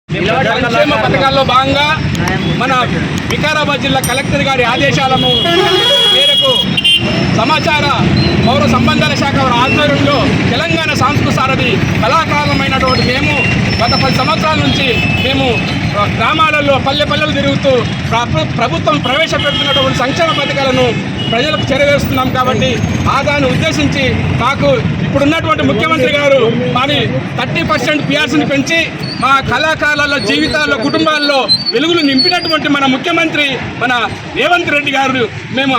సంక్షేమ పథకాల్లో భాగంగా మన వికారాబాద్ జిల్లా కలెక్టర్ గారి ఆదేశాల మేరకు సమాచార పౌర సంబంధాల శాఖ ఆధ్వర్యంలో తెలంగాణ సాంస్కృతిక సారథి కళాకారులమైనటువంటి మేము గత 10 సంవత్సరాల నుంచి మేము గ్రామాలలో పల్లెలు తిరుగుతూ ప్రభుత్వం ప్రవేశపెడుతున్నటువంటి సంక్షేమ పథకాలను ప్రజలకు చేరవేస్తున్నాం. కాబట్టి దాన్ని ఉద్దేశించి మాకు ఇప్పుడున్నటువంటి ముఖ్యమంత్రి గారు మరి 30% పిఆర్సీని పెంచి మా కళాకారుల జీవితాల్లో కుటుంబాల్లో వెలుగులు నింపినటువంటి మన ముఖ్యమంత్రి మన రేవంత్ రెడ్డి గారు మేము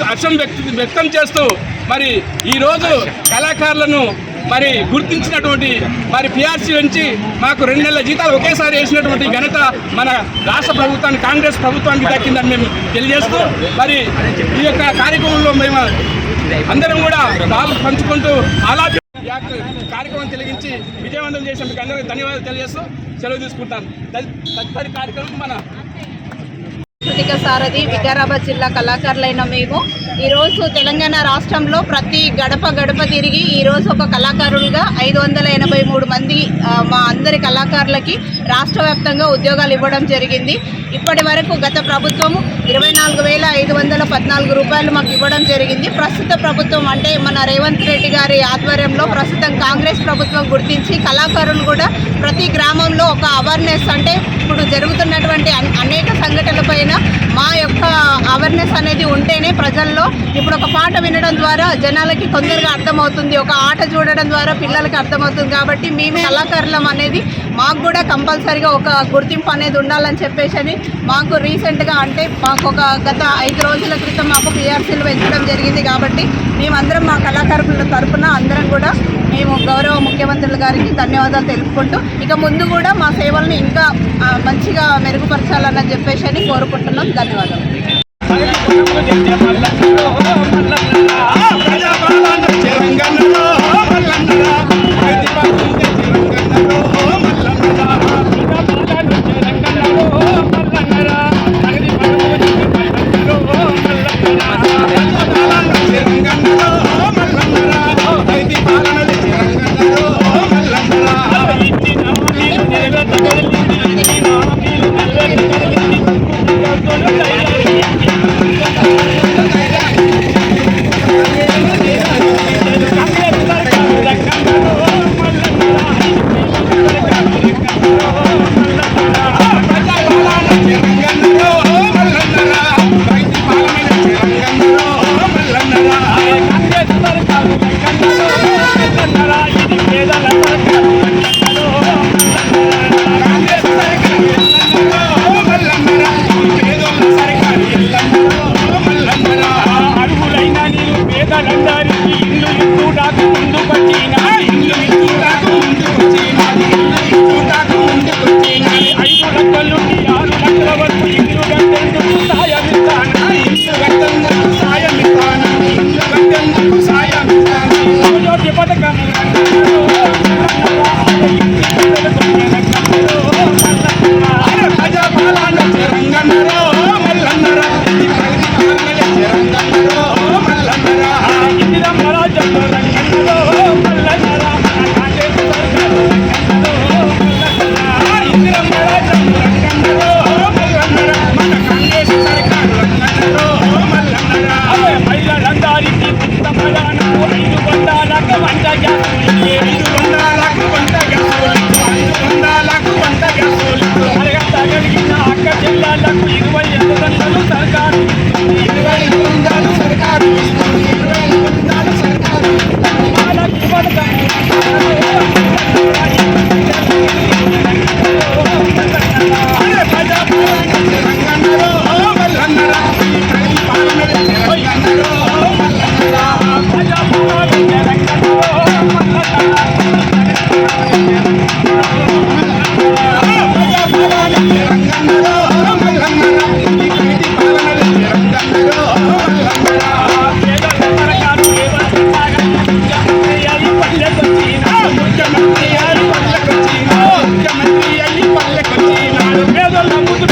హర్షం వ్యక్తం చేస్తూ మరి ఈరోజు కళాకారులను మరి గుర్తించినటువంటి మరి పిఆర్సీ నుంచి మాకు 2 నెలల జీతాలు ఒకేసారి వేసినటువంటి ఘనత మన రాష్ట్ర ప్రభుత్వానికి కాంగ్రెస్ ప్రభుత్వానికి దక్కిందని మేము తెలియజేస్తూ మరి ఈ యొక్క కార్యక్రమంలో మేము అందరం కూడా పాలు పంచుకుంటూ అలాగే కార్యక్రమం తెలిగించి విజయవంతం చేసిన మీకు అందరికీ ధన్యవాదాలు తెలియజేస్తూ సెలవు తీసుకుంటాను. తదుపరి కార్యక్రమం మన సాంస్కృతిక సారథి వికారాబాద్ జిల్లా కళాకారులైన మేము ఈరోజు తెలంగాణ రాష్ట్రంలో ప్రతి గడప తిరిగి ఈరోజు ఒక కళాకారులుగా 583 మంది మా అందరి కళాకారులకి రాష్ట్ర వ్యాప్తంగా ఉద్యోగాలు ఇవ్వడం జరిగింది. ఇప్పటి వరకు గత ప్రభుత్వం 24,514 రూపాయలు మాకు ఇవ్వడం జరిగింది. ప్రస్తుత ప్రభుత్వం అంటే మన రేవంత్ రెడ్డి గారి ఆధ్వర్యంలో ప్రస్తుతం కాంగ్రెస్ ప్రభుత్వం గుర్తించి కళాకారులు కూడా ప్రతి గ్రామంలో ఒక అవేర్నెస్ అంటే ఇప్పుడు జరుగుతున్నటువంటి అనేక సంఘటనలపైన మా యొక్క అవేర్నెస్ అనేది ఉంటేనే ప్రజల్లో ఇప్పుడు ఒక పాట వినడం ద్వారా జనాలకి తొందరగా అర్థమవుతుంది, ఒక ఆట చూడడం ద్వారా పిల్లలకి అర్థమవుతుంది. కాబట్టి మేము కళాకారులం అనేది మాకు కూడా కంపల్సరీగా ఒక గుర్తింపు అనేది ఉండాలని చెప్పేసి మాకు రీసెంట్గా అంటే మాకు ఒక గత 5 రోజుల క్రితం మాకు పిఆర్సీలు పెంచడం జరిగింది. కాబట్టి మేమందరం మా కళాకారుల తరఫున అందరం కూడా మేము గౌరవ ముఖ్యమంత్రుల గారికి ధన్యవాదాలు తెలుపుకుంటూ ఇక ముందు కూడా మా సేవలను ఇంకా మంచిగా మెరుగుపరచాలని చెప్పేసి కోరుకుంటున్నాం. ధన్యవాదాలు. ముఖ్యమంత్రి అయ్యి పల్లెకొచ్చి పేదల ముందు